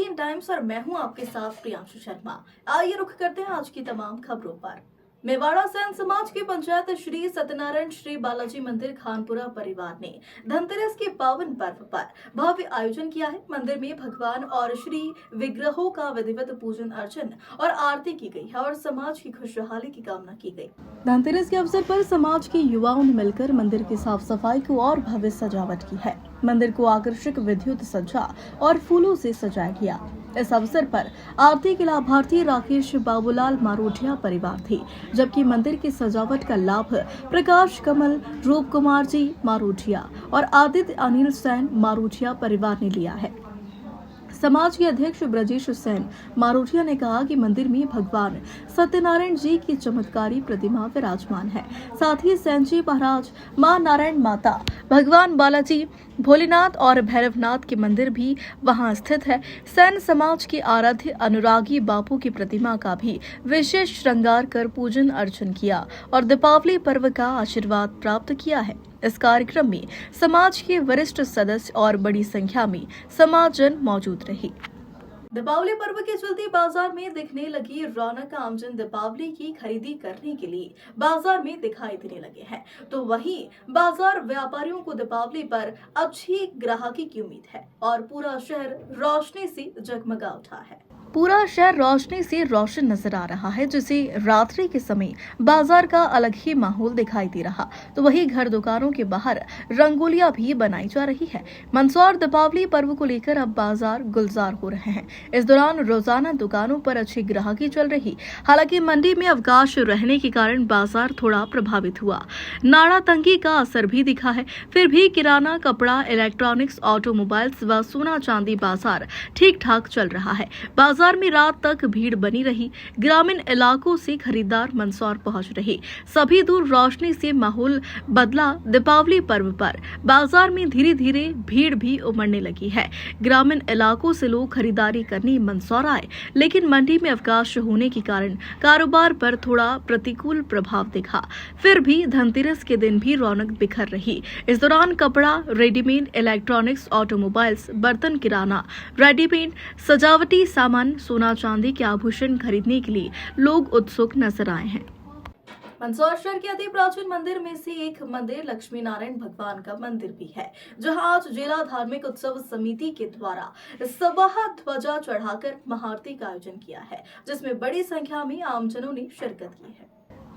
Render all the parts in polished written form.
Indian times और मैं हूं आपके साथ प्रियांशु शर्मा। आइए रुख करते हैं आज की तमाम खबरों पर। मेवाड़ा सेन समाज की पंचायत श्री सत्यनारायण श्री बालाजी मंदिर खानपुरा परिवार ने धनतेरस के पावन पर्व पर भव्य आयोजन किया है। मंदिर में भगवान और श्री विग्रहों का विधिवत पूजन अर्चन और आरती की गई है और समाज की खुशहाली की कामना की गई। धनतेरस के अवसर पर समाज के युवाओं ने मिलकर मंदिर की साफ सफाई को और भव्य सजावट की है। मंदिर को आकर्षक विद्युत सज्जा और फूलों से सजाया गया। इस अवसर पर आरती के लाभार्थी राकेश बाबूलाल मारोठिया परिवार थे, जबकि मंदिर की सजावट का लाभ प्रकाश कमल रूप कुमार जी मारोठिया और आदित्य अनिल सेन मारोठिया परिवार ने लिया है। समाज के अध्यक्ष ब्रजेश सेन मारोठिया ने कहा कि मंदिर में भगवान सत्यनारायण जी की चमत्कारी प्रतिमा विराजमान है। साथ ही सेन जी महाराज, मां नारायण माता, भगवान बालाजी, भोलेनाथ और भैरवनाथ के मंदिर भी वहां स्थित है। सेन समाज के आराध्य अनुरागी बापू की प्रतिमा का भी विशेष श्रृंगार कर पूजन अर्चन किया और दीपावली पर्व का आशीर्वाद प्राप्त किया है। इस कार्यक्रम में समाज के वरिष्ठ सदस्य और बड़ी संख्या में समाजजन मौजूद रही। दीपावली पर्व के चलते बाजार में दिखने लगी रौनक। आमजन दीपावली की खरीदी करने के लिए बाजार में दिखाई देने लगे हैं, तो वहीं बाजार व्यापारियों को दीपावली पर अच्छी ग्राहकी की उम्मीद है और पूरा शहर रोशनी से जगमगा उठा है। पूरा शहर रोशनी से रोशन नजर आ रहा है, जिसे रात्रि के समय बाजार का अलग ही माहौल दिखाई दे रहा। तो वहीं घर दुकानों के बाहर रंगोलियां भी बनाई जा रही है। मंदसौर दीपावली पर्व को लेकर अब बाजार गुलजार हो रहे हैं। इस दौरान रोजाना दुकानों पर अच्छी ग्राहकी चल रही। हालांकि मंडी में अवकाश रहने के कारण बाजार थोड़ा प्रभावित हुआ। नाड़ा तंगी का असर भी दिखा है। फिर भी किराना, कपड़ा, इलेक्ट्रॉनिक्स, ऑटोमोबाइल्स व सोना चांदी बाजार ठीक ठाक चल रहा है। बाजार में रात तक भीड़ बनी रही। ग्रामीण इलाकों से खरीदार मंदसौर पहुंच रहे। सभी दूर रोशनी से माहौल बदला। दीपावली पर्व पर बाजार में धीरे धीरे भीड़ भी उमड़ने लगी है। ग्रामीण इलाकों से लोग खरीदारी करने मंदसौर आए, लेकिन मंडी में अवकाश होने के कारण कारोबार पर थोड़ा प्रतिकूल प्रभाव दिखा। फिर भी धनतेरस के दिन भी रौनक बिखर रही। इस दौरान कपड़ा, रेडीमेड, इलेक्ट्रॉनिक्स, ऑटोमोबाइल्स, बर्तन, किराना, रेडीमेड, सजावटी सामान, सोना चांदी के आभूषण खरीदने के लिए लोग उत्सुक नजर आए हैं। मंदसौर शहर के अति प्राचीन मंदिर में से एक मंदिर लक्ष्मी नारायण भगवान का मंदिर भी है, जहां आज जिला धार्मिक उत्सव समिति के द्वारा सवाह ध्वजा चढ़ाकर महाआरती का आयोजन किया है, जिसमें बड़ी संख्या में आमजनों ने शिरकत की है।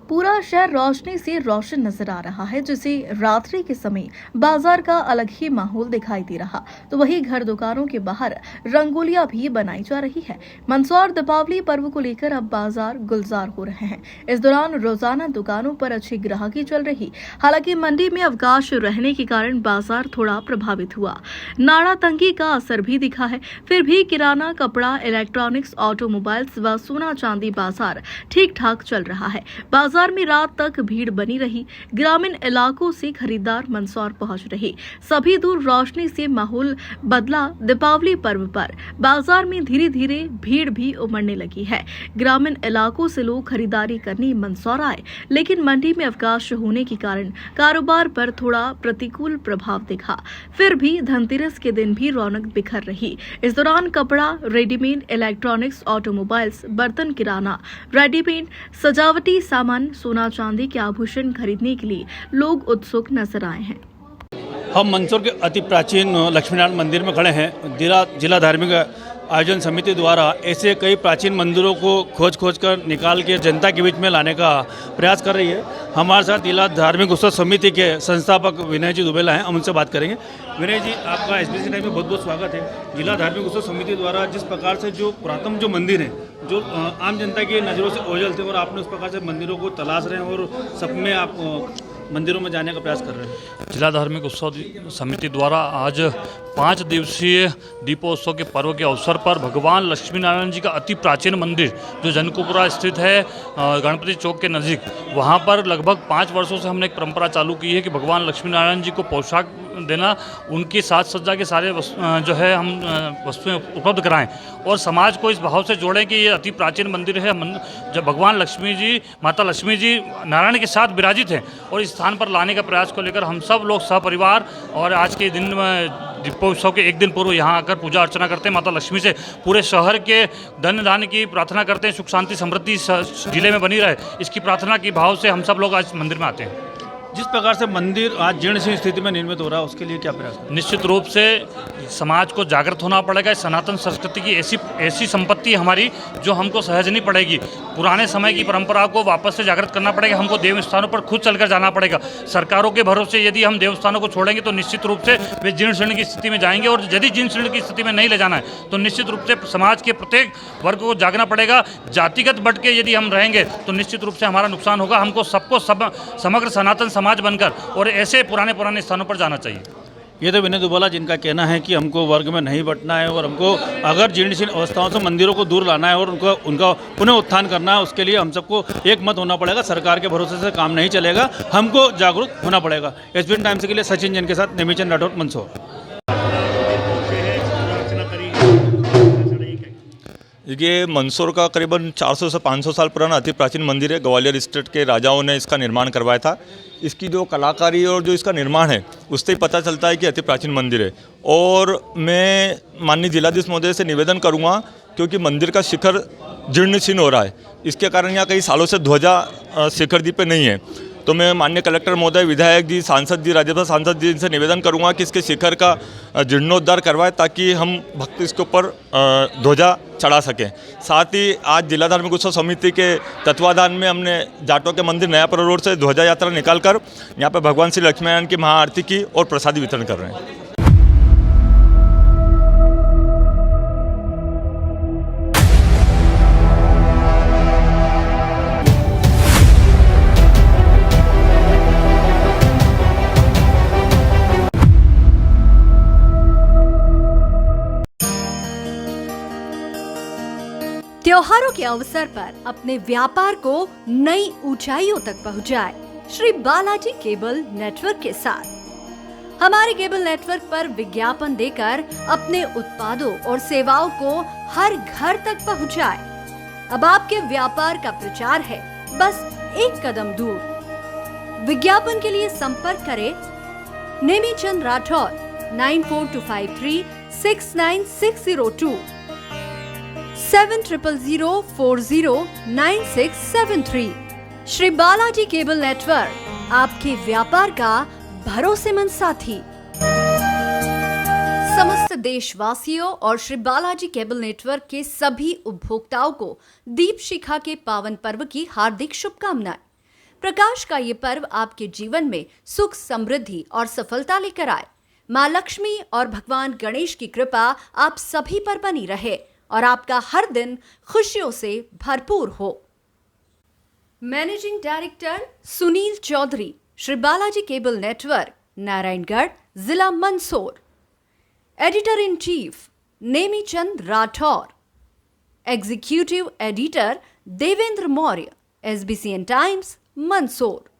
पूरा शहर रोशनी से रोशन नजर आ रहा है, जिसे रात्रि के समय बाजार का अलग ही माहौल दिखाई दे रहा। तो वहीं घर दुकानों के बाहर रंगोलियां भी बनाई जा रही है। मंदसौर दीपावली पर्व को लेकर अब बाजार गुलजार हो रहे हैं। इस दौरान रोजाना दुकानों पर अच्छी ग्राहकी चल रही। हालांकि मंडी में अवकाश रहने के कारण बाजार थोड़ा प्रभावित हुआ। नाड़ा तंगी का असर भी दिखा है। फिर भी किराना, कपड़ा, इलेक्ट्रॉनिक्स, ऑटोमोबाइल्स व सोना चांदी बाजार ठीक ठाक चल रहा है। बाजार में रात तक भीड़ बनी रही। ग्रामीण इलाकों से खरीदार मंदसौर पहुंच रहे। सभी दूर रोशनी से माहौल बदला। दीपावली पर्व पर बाजार में धीरे धीरे भीड़ भी उमड़ने लगी है। ग्रामीण इलाकों से लोग खरीदारी करने मंदसौर आए, लेकिन मंडी में अवकाश होने के कारण कारोबार पर थोड़ा प्रतिकूल प्रभाव दिखा। फिर भी धनतेरस के दिन भी रौनक बिखर रही। इस दौरान कपड़ा, रेडीमेड, इलेक्ट्रॉनिक्स, ऑटोमोबाइल्स, बर्तन, किराना, रेडीमेड, सजावटी सामान, सोना चांदी के आभूषण खरीदने के लिए लोग उत्सुक नजर आए हैं। हम मंदसौर के अति प्राचीन लक्ष्मीनारायण मंदिर में खड़े हैं। जिला धार्मिक आयोजन समिति द्वारा ऐसे कई प्राचीन मंदिरों को खोज कर निकाल के जनता के बीच में लाने का प्रयास कर रही है। हमारे साथ जिला धार्मिक उत्सव समिति के संस्थापक विनय जी दुबेला हैं। हम उनसे बात करेंगे। विनय जी, आपका एसबीसी टाइम में बहुत बहुत स्वागत है। जिला धार्मिक उत्सव समिति द्वारा जिस प्रकार से जो पुरातन जो मंदिर हैं, जो आम जनता की नज़रों से ओझल थे, और आपने उस प्रकार से मंदिरों को तलाश रहे हैं और सब में आप मंदिरों में जाने का प्रयास कर रहे हैं। जिला धार्मिक उत्सव समिति द्वारा आज 5 दिवसीय दीपोत्सव के पर्व के अवसर पर भगवान लक्ष्मी नारायण जी का अति प्राचीन मंदिर जो जनकपुरा स्थित है, गणपति चौक के नज़दीक, वहाँ पर लगभग 5 वर्षों से हमने एक परंपरा चालू की है कि भगवान लक्ष्मी नारायण जी को पोशाक देना, उनकी साज सज्जा के सारे जो है हम वस्तुएं उपलब्ध कराएं और समाज को इस भाव से जोड़ें कि ये अति प्राचीन मंदिर है। जब भगवान लक्ष्मी जी, माता लक्ष्मी जी नारायण के साथ विराजित हैं, और इस स्थान पर लाने का प्रयास को लेकर हम सब लोग सपरिवार और आज के दिन में दीपोत्सव के एक दिन पूर्व यहाँ आकर पूजा अर्चना करते हैं, माता लक्ष्मी से पूरे शहर के धन धान्य की प्रार्थना करते हैं, सुख शांति समृद्धि जिले में बनी रहे, इसकी प्रार्थना की भाव से हम सब लोग आज मंदिर में आते हैं। जिस प्रकार से मंदिर आज जीर्ण स्थिति में निर्मित हो रहा है, उसके लिए क्या प्रयास है? निश्चित रूप से समाज को जागृत होना पड़ेगा। सनातन संस्कृति की ऐसी संपत्ति हमारी जो हमको सहज नहीं पड़ेगी। पुराने समय की परंपरा को वापस से जागृत करना पड़ेगा। हमको देव स्थानों पर खुद चलकर जाना पड़ेगा। सरकारों के भरोसे यदि हम देव स्थानों को छोड़ेंगे तो निश्चित रूप से वे जीर्ण शीर्ण की स्थिति में जाएंगे, और यदि जीर्ण शीर्ण की स्थिति में नहीं ले जाना है तो निश्चित रूप से समाज के प्रत्येक वर्ग को जागना पड़ेगा। जातिगत बढ़ के यदि हम रहेंगे तो निश्चित रूप से हमारा नुकसान होगा। हमको सबको समग्र सनातन समाज बनकर और ऐसे पुराने स्थानों पर जाना चाहिए। ये तो विनय दुबला जिनका कहना है कि हमको वर्ग में नहीं बंटना है और हमको अगर जीर्ण अवस्थाओं से मंदिरों को दूर लाना है और उनका पुनः उत्थान करना है, उसके लिए हम सबको एक मत होना पड़ेगा। सरकार के भरोसे से काम नहीं चलेगा, हमको जागरूक होना पड़ेगा। एसबीएन टाइम्स के लिए सचिन जैन के साथ नेमीचंद राठौर, मंदसौर। ये मंदसौर का करीबन 400 से 500 साल पुराना अति प्राचीन मंदिर है। ग्वालियर स्टेट के राजाओं ने इसका निर्माण करवाया था। इसकी जो कलाकारी और जो इसका निर्माण है उससे ही पता चलता है कि अति प्राचीन मंदिर है। और मैं माननीय जिलाधीश महोदय से निवेदन करूंगा, क्योंकि मंदिर का शिखर जीर्ण शीर्ण हो रहा है, इसके कारण यहाँ कई सालों से ध्वजा शिखर दी पे नहीं है। तो मैं माननीय कलेक्टर महोदय, विधायक जी, सांसद जी, राज्यसभा सांसद जी से निवेदन करूंगा कि इसके शिखर का जीर्णोद्धार करवाएं, ताकि हम भक्त इसके ऊपर ध्वजा चढ़ा सकें। साथ ही आज जिला धार्मिक उत्सव समिति के तत्वाधान में हमने जाटों के मंदिर नयापुरा रोड से ध्वजा यात्रा निकालकर यहाँ पर भगवान श्री लक्ष्मीनारायण की महाआरती की और प्रसादी वितरण कर रहे हैं। त्योहारों के अवसर पर अपने व्यापार को नई ऊंचाइयों तक पहुंचाए श्री बालाजी केबल नेटवर्क के साथ। हमारे केबल नेटवर्क पर विज्ञापन देकर अपने उत्पादों और सेवाओं को हर घर तक पहुंचाए। अब आपके व्यापार का प्रचार है बस एक कदम दूर। विज्ञापन के लिए संपर्क करें नेमीचंद राठौर 9425369602 7000409673। श्री बालाजी केबल नेटवर्क, आपके व्यापार का भरोसेमंद साथी। समस्त देशवासियों और श्री बालाजी केबल नेटवर्क के सभी उपभोक्ताओं को दीप शिखा के पावन पर्व की हार्दिक शुभकामनाएं। प्रकाश का ये पर्व आपके जीवन में सुख, समृद्धि और सफलता लेकर आए। माँ लक्ष्मी और भगवान गणेश की कृपा आप सभी पर बनी रहे और आपका हर दिन खुशियों से भरपूर हो। Managing director Sunil Chaudhary, Shri Balaji cable network, Narayangarh, जिला Mandsaur. Editor in chief Nemichand Rathore. Executive editor Devendra Maurya, SBCN times, Mandsaur.